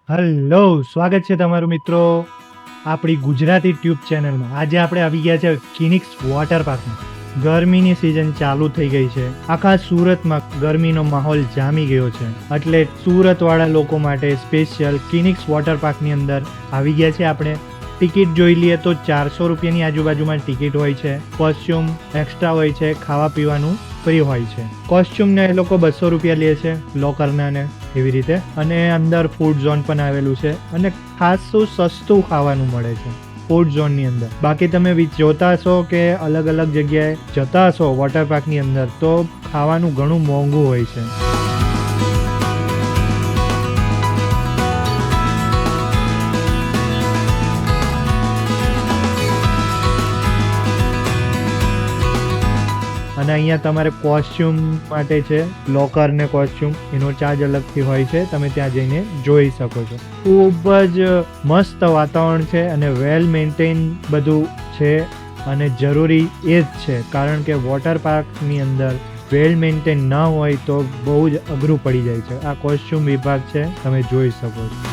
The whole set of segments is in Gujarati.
હલો, સ્વાગત છે તમારું મિત્રો આપણી ગુજરાતી ટ્યુબ ચેનલમાં. આજે આપણે આવી ગયા છે કિનિક્સ વોટર પાર્કમાં. ગરમીની સિઝન ચાલુ થઈ ગઈ છે. આખા સુરતમાં ગરમીનો માહોલ જામી ગયો છે, એટલે સુરતવાળા લોકો માટે સ્પેશિયલ કિનિક્સ વોટર પાર્કની અંદર આવી ગયા છે આપણે. ટિકિટ જોઈ લઈએ તો 400 રૂપિયાની આજુબાજુમાં ટિકિટ હોય છે. કોસ્ચ્યુમ એક્સ્ટ્રા હોય છે, ખાવા પીવાનું ફ્રી હોય છે. કોસ્ચ્યુમને એ લોકો 200 રૂપિયા લે છે, લોકરના ને એવી રીતે. અને અંદર ફૂડ ઝોન પણ આવેલું છે અને ખાસું સસ્તું ખાવાનું મળે છે ફૂડ ઝોનની અંદર. બાકી તમે જોતા હશો કે અલગ અલગ જગ્યાએ જતા હશો વોટર પાર્કની અંદર તો ખાવાનું ઘણું મોંઘું હોય છે. અને અહીંયા તમારે કોસ્ચ્યુમ માટે છે, લોકર ને કોસ્ચ્યુમ એનો ચાર્જ અલગથી હોય છે, તમે ત્યાં જઈને જોઈ શકો છો. ખૂબ જ મસ્ત વાતાવરણ છે અને વેલ મેન્ટેન બધું છે અને જરૂરી એ જ છે, કારણ કે વોટર પાર્કની અંદર વેલ મેન્ટેન ન હોય તો બહુ જ અઘરું પડી જાય છે. આ કોસ્ચ્યુમ વિભાગ છે, તમે જોઈ શકો છો.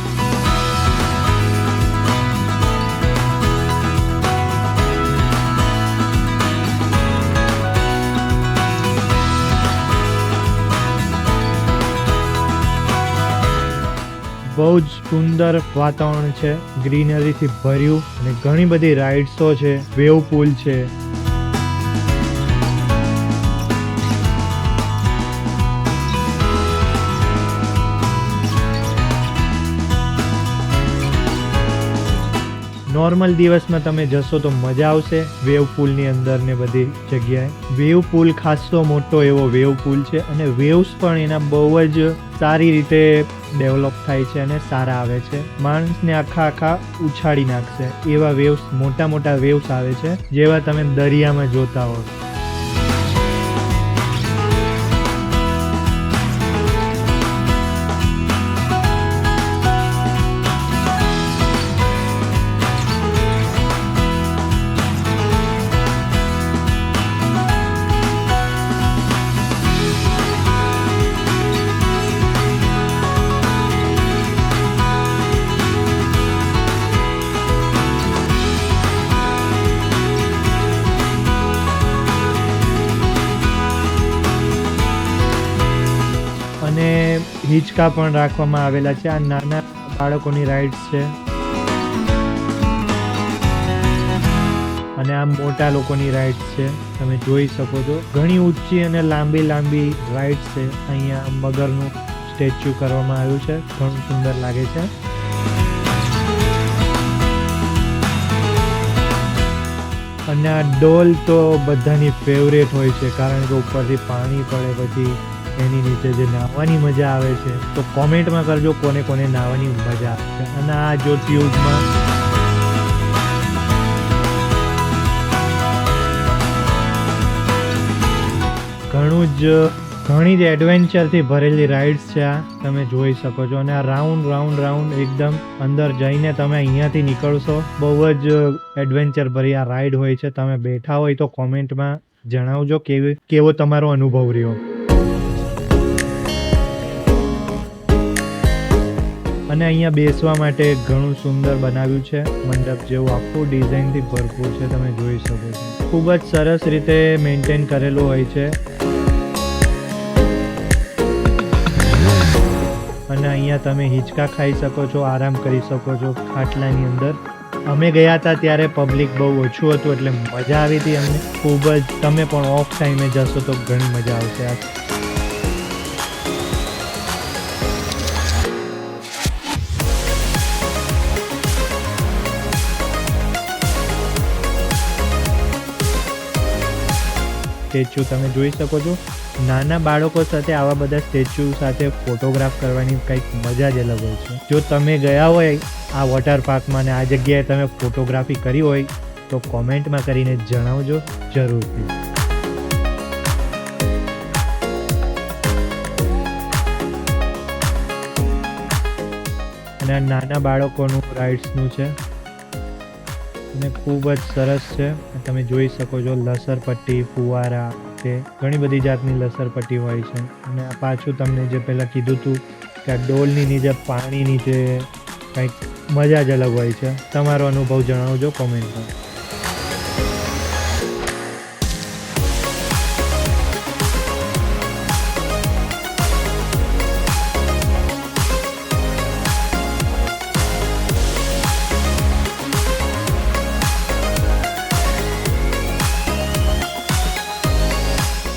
બહુ જ સુંદર વાતાવરણ છે, ગ્રીનરીથી ભર્યું અને ઘણી બધી રાઇડ્સો છે, વેવ પૂલ છે. નોર્મલ દિવસમાં તમે જશો તો મજા આવશે વેવ પૂલની અંદર ને બધી જગ્યાએ. વેવ પૂલ ખાસો મોટો એવો વેવ પૂલ છે અને વેવ્સ પણ એના બહુ જ સારી રીતે ડેવલપ થાય છે અને સારા આવે છે. માણસને આખા ઉછાળી નાખશે એવા વેવ્સ, મોટા મોટા વેવ્સ આવે છે, જેવા તમે દરિયામાં જોતા હો. અને હિંચકા પણ રાખવામાં આવેલા છે. આ નાના બાળકોની રાઇડ્સ છે અને આ મોટા લોકોની રાઇડ્સ છે, તમે જોઈ શકો છો. ઘણી ઊંચી અને લાંબી રાઇડ્સ છે. અહીંયા મગરનું સ્ટેચ્યુ કરવામાં આવ્યું છે, ઘણું સુંદર લાગે છે. અને આ ડોલ તો બધાની ફેવરેટ હોય છે, કારણ કે ઉપરથી પાણી પડે પછી એની નીચે જે નાહવાની મજા આવે છે. તો કોમેન્ટમાં કરજો કોને કોને નાહવાની મજા આવે છે. અને આ જો ટ્યુબમાં ઘણી જ એડવેન્ચરથી ભરેલી રાઇડ્સ છે, આ તમે જોઈ શકો છો. અને આ રાઉન્ડ એકદમ અંદર જઈને તમે અહીંયાથી નીકળશો. બહુ જ એડવેન્ચર ભરી આ રાઇડ હોય છે. તમે બેઠા હોય તો કોમેન્ટમાં જણાવજો કેવો તમારો અનુભવ રહ્યો. અને અહીંયા બેસવા માટે ઘણું સુંદર બનાવ્યું છે, મંડપ જેવું આખું ડિઝાઇનથી ભરપૂર છે, તમે જોઈ શકો છો. ખૂબ જ સરસ રીતે મેન્ટેન કરેલું હોય છે. અને અહીંયા તમે હિંચકા ખાઈ શકો છો, આરામ કરી શકો છો ખાટલાની અંદર. અમે ગયા હતા ત્યારે પબ્લિક બહુ ઓછું હતું, એટલે મજા આવી હતી અમને ખૂબ જ. તમે પણ ઓફ ટાઈમે જશો તો ઘણી મજા આવશે. સ્ટેચ્યુ તમે જોઈ શકો છો. નાના બાળકો સાથે આવા બધા સ્ટેચ્યુ સાથે ફોટોગ્રાફ કરવાની કંઈક મજા જ અલગ હોય છે. જો તમે ગયા હોય આ વોટર પાર્કમાં ને આ જગ્યાએ તમે ફોટોગ્રાફી કરી હોય તો કોમેન્ટમાં કરીને જણાવજો જરૂરથી. અને આ નાના બાળકોનું રાઇડ્સનું છે અને ખૂબ જ સરસ છે. તમે જોઈ શકો છો લસરપટ્ટી, ફુવારા, તે ઘણી બધી જાતની લસરપટ્ટી હોય છે. અને આ પાછું તમને જે પહેલાં કીધું હતું કે આ ડોલની નીચે પાણીની જે કંઈક મજા જ અલગ હોય છે. તમારો અનુભવ જણાવજો કોમેન્ટમાં.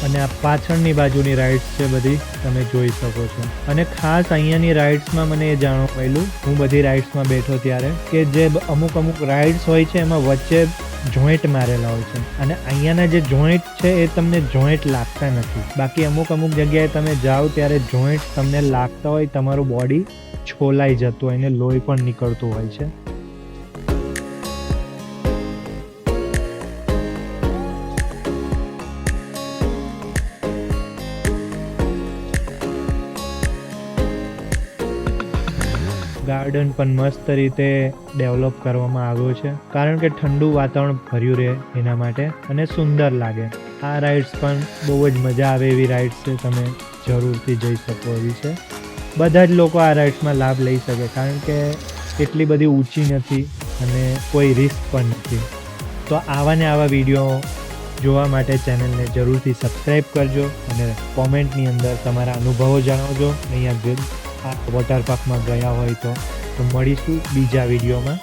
અને આ પાછળની બાજુની રાઇડ્સ છે બધી, તમે જોઈ શકો છો. અને ખાસ અહીંયાની રાઇડ્સમાં મને એ જાણવા મળ્યું, હું બધી રાઇડ્સમાં બેઠો ત્યારે, કે જે અમુક રાઇડ્સ હોય છે એમાં વચ્ચે જોઈન્ટ મારેલા હોય છે, અને અહીંયાના જે જોઈન્ટ છે એ તમને જોઈન્ટ લાગતા નથી. બાકી અમુક જગ્યાએ તમે જાઓ ત્યારે જોઈન્ટ તમને લાગતા હોય, તમારું બોડી છોલાઈ જતું હોય ને લોહી પણ નીકળતું હોય છે. ગાર્ડન પણ મસ્ત રીતે ડેવલપ કરવામાં આવ્યો છે, કારણ કે ઠંડુ વાતાવરણ ભર્યું રહે એના માટે, અને સુંદર લાગે. આ રાઇડ્સ પણ બહુ જ મજા આવે એવી રાઇડ્સ છે, તમે જરૂરથી જઈ શકો એવી છે. બધા જ લોકો આ રાઇડ્સમાં લાભ લઈ શકે, કારણ કે એટલી બધી ઊંચી નથી અને કોઈ રિસ્ક પણ નથી. તો આવા ને આવા વિડીયો જોવા માટે ચેનલને જરૂરથી સબસ્ક્રાઈબ કરજો, અને કોમેન્ટની અંદર તમારા અનુભવો જણાવજો. અહીંયા આ વોટર પાર્કમાં ગયા હોય તો મળીશું બીજા વિડીયોમાં.